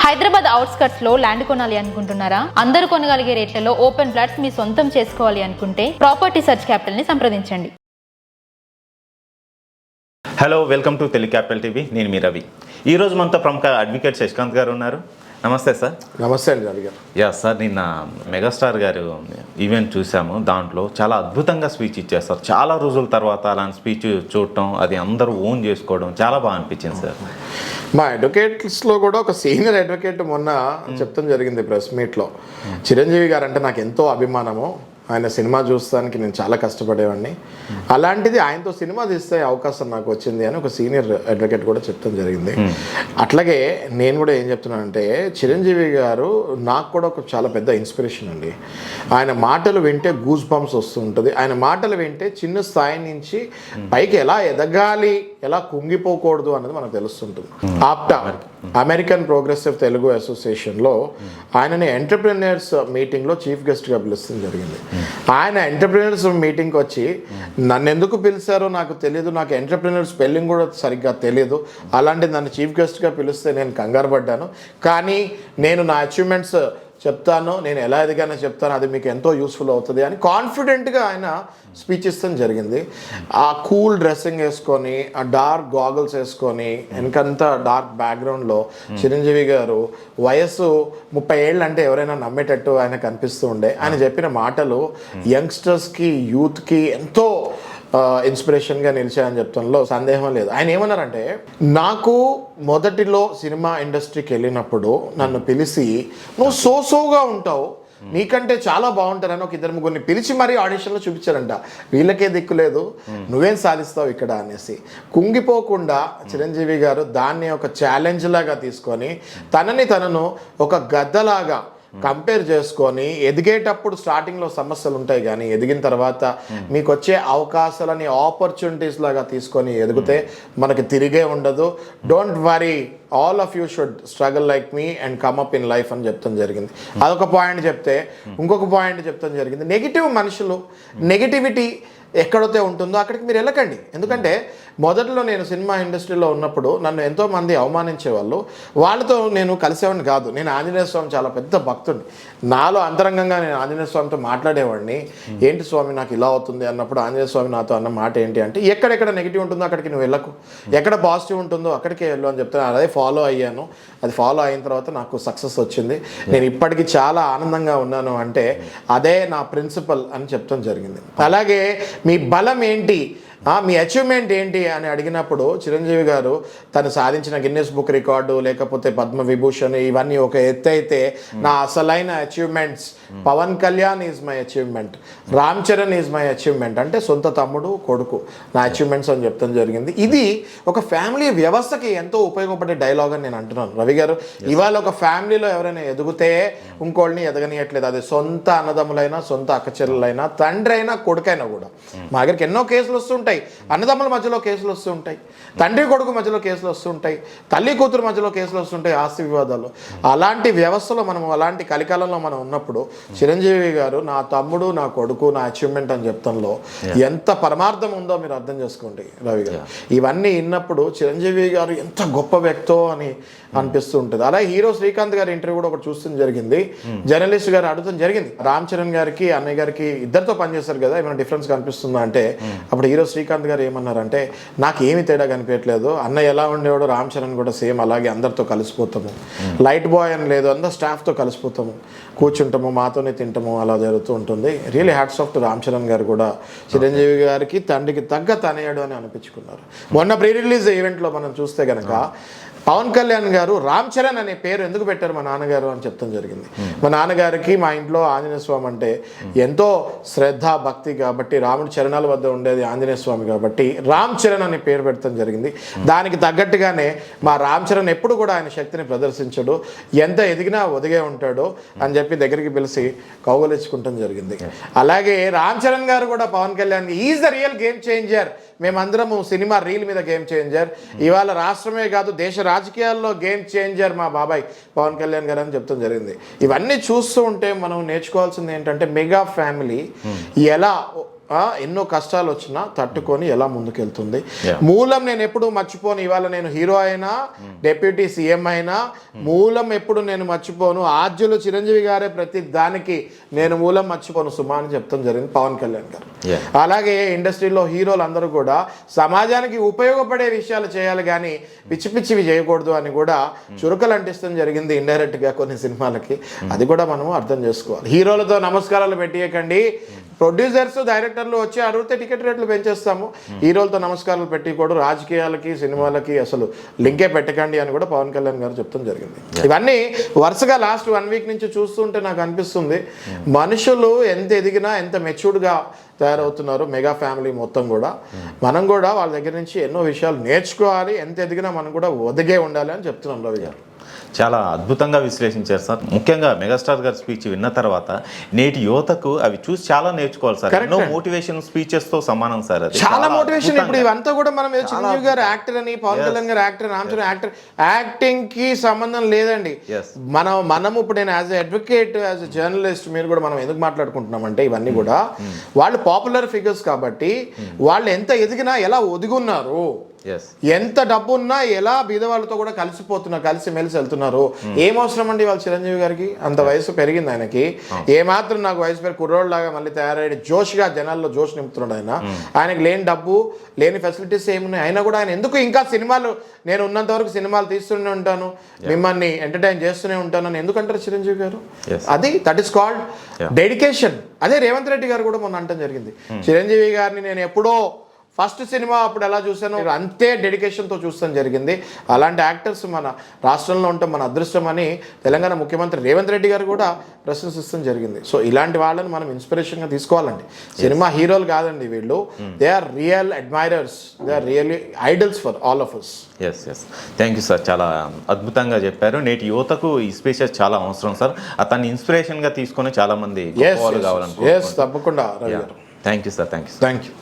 Hyderabad outskirts లో land కొనాలి అనుకుంటున్నారా? అందరూ కొనగలిగే రేట్లలో ఓపెన్ ఫ్లాట్స్ మీ సొంతం చేసుకోవాలి అనుకుంటే ప్రాపర్టీ సర్చ్ క్యాపిటల్ ని సంప్రదించండి. Hello, welcome to Telugu capital TV. నేను మీ రవి. ఈరోజు మనతో ప్రముఖ అడ్వకేట్ శశికాంత్ గారు ఉన్నారు. నమస్తే సార్. నమస్తే అండి రవి గారు. యా సార్, నిన్న మెగాస్టార్ గారు ఈవెంట్ చూసాము. దాంట్లో చాలా అద్భుతంగా స్పీచ్ ఇచ్చారు సార్. చాలా రోజుల తర్వాత అలాంటి స్పీచ్ చూడటం, అది అందరూ ఓన్ చేసుకోవడం చాలా బాగా అనిపించింది సార్. మా అడ్వకేట్స్లో కూడా ఒక సీనియర్ అడ్వకేట్ మొన్న చెప్తాం జరిగింది ప్రెస్ మీట్లో. చిరంజీవి గారు అంటే నాకు ఎంతో అభిమానము, ఆయన సినిమా చూస్తానికి నేను చాలా కష్టపడేవాడిని, అలాంటిది ఆయనతో సినిమా తీస్తే అవకాశం నాకు వచ్చింది అని ఒక సీనియర్ అడ్వకేట్ కూడా చెప్తాం జరిగింది. అట్లాగే నేను కూడా ఏం చెప్తున్నానంటే, చిరంజీవి గారు నాకు కూడా ఒక చాలా పెద్ద ఇన్స్పిరేషన్ అండి. ఆయన మాటలు వింటే గూస్ బంప్స్ వస్తుంటుంది. ఆయన మాటలు వింటే చిన్న స్థాయి నుంచి పైకి ఎలా ఎదగాలి, ఎలా కుంగిపోకూడదు అన్నది మనకు తెలుస్తుంటుంది. ఆప్టా, అమెరికన్ ప్రోగ్రెసివ్ తెలుగు అసోసియేషన్లో ఆయనని ఎంటర్ప్రెన్యూర్స్ మీటింగ్లో చీఫ్ గెస్ట్గా పిలుస్తుంది జరిగింది. ఆయన ఎంటర్ప్రెన్యూర్స్ మీటింగ్కి వచ్చి నన్ను ఎందుకు పిలిచారో నాకు తెలియదు, నాకు ఎంటర్ప్రెన్యూర్ స్పెల్లింగ్ కూడా సరిగ్గా తెలియదు, అలాంటి నన్ను చీఫ్ గెస్ట్గా పిలిస్తే నేను కంగారు పడ్డాను, కానీ నేను నా అచీవ్మెంట్స్ చెప్తాను, నేను ఎలా ఎదిగానో చెప్తాను, అది మీకు ఎంతో యూస్ఫుల్ అవుతుంది అని కాన్ఫిడెంట్గా ఆయన స్పీచ్ ఇస్తాం జరిగింది. ఆ కూల్ డ్రెస్సింగ్ వేసుకొని, ఆ డార్క్ గాగుల్స్ వేసుకొని, వెనకంతా డార్క్ బ్యాక్గ్రౌండ్లో చిరంజీవి గారు వయస్సు 30 ఏళ్ళు అంటే ఎవరైనా నమ్మేటట్టు ఆయన కనిపిస్తూ ఉండే. ఆయన చెప్పిన మాటలు యంగ్స్టర్స్కి, యూత్కి ఎంతో ఇన్స్పిరేషన్గా నిలిచాయని చెప్తాంలో సందేహం లేదు. ఆయన ఏమన్నారంటే, నాకు మొదటిలో సినిమా ఇండస్ట్రీకి వెళ్ళినప్పుడు నన్ను పిలిచి నువ్వు సోగా ఉంటావు, నీకంటే చాలా బాగుంటారని ఒక ఇద్దరు ముగ్గురిని పిలిచి మరీ ఆడిషన్లో చూపించారంట. వీళ్ళకే దిక్కులేదు, నువ్వేం సాధిస్తావు ఇక్కడ అనేసి. కుంగిపోకుండా చిరంజీవి గారు దాన్ని ఒక ఛాలెంజ్ లాగా తీసుకొని తనను ఒక గద్దలాగా కంపేర్ చేసుకొని, ఎదిగేటప్పుడు స్టార్టింగ్లో సమస్యలు ఉంటాయి, కానీ ఎదిగిన తర్వాత మీకు వచ్చే అవకాశాలని ఆపర్చునిటీస్ లాగా తీసుకొని ఎదిగితే మనకి తిరిగే ఉండదు. Don't worry, all of you should struggle like me and come up in life అని చెప్తాం జరిగింది. అదొక పాయింట్ చెప్తే, ఇంకొక పాయింట్ చెప్తాం జరిగింది, నెగిటివ్ మనుషులు, నెగిటివిటీ ఎక్కడైతే ఉంటుందో అక్కడికి మీరు వెళ్ళకండి. ఎందుకంటే మొదట్లో నేను సినిమా ఇండస్ట్రీలో ఉన్నప్పుడు నన్ను ఎంతోమంది అవమానించేవాళ్ళు, వాళ్ళతో నేను కలిసేవాడిని కాదు. నేను ఆంజనేయ స్వామి చాలా పెద్ద భక్తుడిని. నాలో అంతరంగంగా నేను ఆంజనేయ స్వామితో మాట్లాడేవాడిని. ఏంటి స్వామి నాకు ఇలా అవుతుంది అన్నప్పుడు ఆంజనేయ స్వామి నాతో అన్న మాట ఏంటి అంటే, ఎక్కడెక్కడ నెగిటివ్ ఉంటుందో అక్కడికి నువ్వు వెళ్ళకు, ఎక్కడ పాజిటివ్ ఉంటుందో అక్కడికే వెళ్ళు అని చెప్తాను. అదే ఫాలో అయ్యాను. అది ఫాలో అయిన తర్వాత నాకు సక్సెస్ వచ్చింది. నేను ఇప్పటికీ చాలా ఆనందంగా ఉన్నాను. అంటే అదే నా ప్రిన్సిపల్ అని చెప్తాం జరిగింది. అలాగే మీ బలం ఏంటి, మీ అచీవ్మెంట్ ఏంటి అని అడిగినప్పుడు చిరంజీవి గారు తను సాధించిన గిన్నెస్ బుక్ రికార్డు, లేకపోతే పద్మ విభూషణ్, ఇవన్నీ ఒక ఎత్తు అయితే, నా అసలైన achievements Pawan Kalyan is my achievement, Ram Charan is my achievement, అంటే సొంత తమ్ముడు కొడుకు నా అచీవ్మెంట్స్ అని చెప్తాం జరిగింది. ఇది ఒక ఫ్యామిలీ వ్యవస్థకి ఎంతో ఉపయోగపడే డైలాగ్ అని నేను అంటున్నాను. రవి గారు, ఇవాళ ఒక ఫ్యామిలీలో ఎవరైనా ఎదిగితే ఇంకోళ్ళని ఎదగనియట్లేదు. అది సొంత అన్నదమ్ములైనా, సొంత అక్కచెల్లెలైనా, తండ్రి అయినా, కొడుకైనా కూడా. మా దగ్గరికి ఎన్నో కేసులు వస్తుంటాయి. అన్నదమ్ముల మధ్యలో కేసులు వస్తుంటాయి, తండ్రి కొడుకు మధ్యలో కేసులు వస్తుంటాయి, తల్లి కూతురు మధ్యలో కేసులు వస్తుంటాయి, ఆస్తి వివాదాలు. అలాంటి వ్యవస్థలో మనం, అలాంటి కలికాలంలో మనం ఉన్నప్పుడు చిరంజీవి గారు నా తమ్ముడు, నా కొడుకు, నా అచీవ్మెంట్ అని చెప్తాంలో ఎంత పరమార్థం ఉందో మీరు అర్థం చేసుకోండి రవి గారు. ఇవన్నీ విన్నప్పుడు చిరంజీవి గారు ఎంత గొప్ప వ్యక్తో అని అనిపిస్తూ ఉంటుంది. అలాగే హీరో శ్రీకాంత్ గారి ఇంటర్వ్యూ కూడా ఒకటి చూస్తుంది జరిగింది. జర్నలిస్ట్ గారు అడుగుతాం జరిగింది, రామ్ చరణ్ గారికి, అన్నయ్య గారికి ఇద్దరితో పనిచేస్తారు కదా, ఏమైనా డిఫరెన్స్ కనిపిస్తుందా అంటే, అప్పుడు హీరో శ్రీకాంత్ గారు ఏమన్నారంటే, నాకు ఏమి తేడా కనిపించట్లేదు, అన్నయ్య ఎలా ఉండేవాడు రామ్ చరణ్ కూడా సేమ్ అలాగే అందరితో కలిసిపోతాము, లైట్ బాయ్ అని లేదు, అందరు స్టాఫ్తో కలిసిపోతాము, కూర్చుంటాము, మాతోనే తింటాము, అలా జరుగుతూ ఉంటుంది. Really hats off to Ram Charan garu కూడా చిరంజీవి గారికి తండ్రికి తగ్గ తనయుడు అని అనిపించుకున్నారు. మొన్న ప్రీ రిలీజ్ ఈవెంట్లో మనం చూస్తే కనుక పవన్ కళ్యాణ్ గారు రామ్ చరణ్ అనే పేరు ఎందుకు పెట్టారు మా నాన్నగారు అని చెప్తాం జరిగింది. మా నాన్నగారికి మా ఇంట్లో ఆంజనేయ స్వామి అంటే ఎంతో శ్రద్ధ, భక్తి కాబట్టి, రాముడి చరణాల వద్ద ఉండేది ఆంజనేయ స్వామి కాబట్టి రామ్ చరణ్ అనే పేరు పెడతాం జరిగింది. దానికి తగ్గట్టుగానే మా రామ్ చరణ్ ఎప్పుడు కూడా ఆయన శక్తిని ప్రదర్శించడు, ఎంత ఎదిగినా ఒదిగే ఉంటాడు అని చెప్పి దగ్గరికి పిలిచి కౌగలించుకుంటాం జరిగింది. అలాగే రామ్ చరణ్ గారు కూడా Pawan Kalyan is the real game changer, మేమందరము సినిమా రీల్ మీద గేమ్ చేంజర్, ఇవాళ రాష్ట్రమే కాదు దేశ రాజకీయాల్లో గేమ్ చేంజర్ మా బాబాయ్ పవన్ కళ్యాణ్ గారు అని చెప్తాం జరిగింది. ఇవన్నీ చూస్తూ ఉంటే మనం నేర్చుకోవాల్సింది ఏంటంటే, మెగా ఫ్యామిలీ ఎలా ఎన్నో కష్టాలు వచ్చినా తట్టుకొని ఎలా ముందుకెళ్తుంది. Yeah. మూలం నేను ఎప్పుడు మర్చిపోను. ఇవాళ నేను హీరో అయినా డెప్యూటీ సీఎం అయినా మూలం ఎప్పుడు నేను మర్చిపోను. ఆద్యులు చిరంజీవి గారే ప్రతి దానికి నేను మూలం మర్చిపోను సుమా అని చెప్తాం జరిగింది పవన్ కళ్యాణ్ గారు. Yeah. అలాగే ఇండస్ట్రీలో హీరోలు అందరూ కూడా సమాజానికి ఉపయోగపడే విషయాలు చేయాలి కానీ పిచ్చి పిచ్చివి చేయకూడదు అని కూడా చురుకలు అంటిస్తాం జరిగింది ఇండైరెక్ట్గా కొన్ని సినిమాలకి. అది కూడా మనము అర్థం చేసుకోవాలి. హీరోలతో నమస్కారాలు పెట్టియకండి. ప్రొడ్యూసర్స్ డైరెక్టర్లు వచ్చి అడిగితే టికెట్ రేట్లు పెంచేస్తాము. హీరోలతో నమస్కారాలు పెట్టి కూడా రాజకీయాలకి సినిమాలకి అసలు లింకే పెట్టకండి అని కూడా పవన్ కళ్యాణ్ గారు చెప్తాం జరిగింది. ఇవన్నీ వరుసగా లాస్ట్ 1 వీక్ నుంచి చూస్తుంటే నాకు అనిపిస్తుంది మనుషులు ఎంత ఎదిగినా ఎంత మెచ్యూర్డ్గా తయారవుతున్నారు. మెగా ఫ్యామిలీ మొత్తం కూడా మనం కూడా వాళ్ళ దగ్గర నుంచి ఎన్నో విషయాలు నేర్చుకోవాలి. ఎంత ఎదిగినా మనం కూడా ఒదిగే ఉండాలి అని చెప్తున్నాం రవి గారు. చాలా అద్భుతంగా విశ్లేషించారు సార్. ముఖ్యంగా మెగాస్టార్ గారి స్పీచ్ విన్న తర్వాత నేటి యువతకు అవి చూసి చాలా నేర్చుకోవాలి సార్. ఎన్నో మోటివేషన్ స్పీచెస్ తో సమానం సార్. అది చాలా మోటివేషన్. ఇప్పుడు ఇవంతా కూడా మనం ఏదో చిరంజీవి గారు యాక్టర్ అని, పవన్ కళ్యాణ్ గారు యాక్టర్, రామచంద్ర యాక్టర్, యాక్టింగ్ కి సంబంధం లేదండి. మనము ఇప్పుడు నేను as a advocate, as a journalist, మీరు కూడా మనం ఎందుకు మాట్లాడుకుంటున్నామంటే ఇవన్నీ కూడా వాళ్ళు పాపులర్ ఫిగర్స్ కాబట్టి వాళ్ళు ఎంత ఎదిగినా ఎలా ఒదిగున్నారు, ఎంత డబ్బు ఉన్నా ఎలా బీదవాళ్ళతో కూడా కలిసిపోతున్నారు, కలిసి మెలిసి వెళ్తున్నారు. ఏం అవసరం అండి వాళ్ళ చిరంజీవి గారికి? అంత వయసు పెరిగింది ఆయనకి. ఏమాత్రం నాకు వయసు పెరిగి కుర్రోళ్ళలాగా మళ్ళీ తయారయ్యి జోష్గా జనాల్లో జోష్ నింపుతున్నాడు ఆయన. ఆయనకి లేని డబ్బు, లేని ఫెసిలిటీస్ ఏమున్నాయి. అయినా కూడా ఆయన ఎందుకు ఇంకా సినిమాలు, నేను ఉన్నంత వరకు సినిమాలు తీస్తూనే ఉంటాను, మిమ్మల్ని ఎంటర్టైన్ చేస్తూనే ఉంటాను అని ఎందుకంటారు చిరంజీవి గారు? అది దట్ ఈస్ కాల్డ్ డెడికేషన్. అదే రేవంత్ రెడ్డి గారు కూడా మొన్న అంటం జరిగింది. చిరంజీవి గారిని నేను ఎప్పుడో ఫస్ట్ సినిమా అప్పుడు ఎలా చూసానో అంతే డెడికేషన్తో చూస్తాం జరిగింది. అలాంటి యాక్టర్స్ మన రాష్ట్రంలో ఉంటాం మన అదృష్టం అని తెలంగాణ ముఖ్యమంత్రి రేవంత్ రెడ్డి గారు కూడా ప్రశంసిస్తాం జరిగింది. సో ఇలాంటి వాళ్ళని మనం ఇన్స్పిరేషన్గా తీసుకోవాలండి. సినిమా హీరోలు కాదండి వీళ్ళు. They are real admirers, they are really idols for all of us. Yes thank you sir. చాలా అద్భుతంగా చెప్పారు. నేటి యువతకు ఈ స్పీచెస్ చాలా అవసరం సార్. అతన్ని ఇన్స్పిరేషన్గా తీసుకొని చాలా మంది కావాలనుకుంటున్నారు. తప్పకుండా. Thank you sir. Thank you.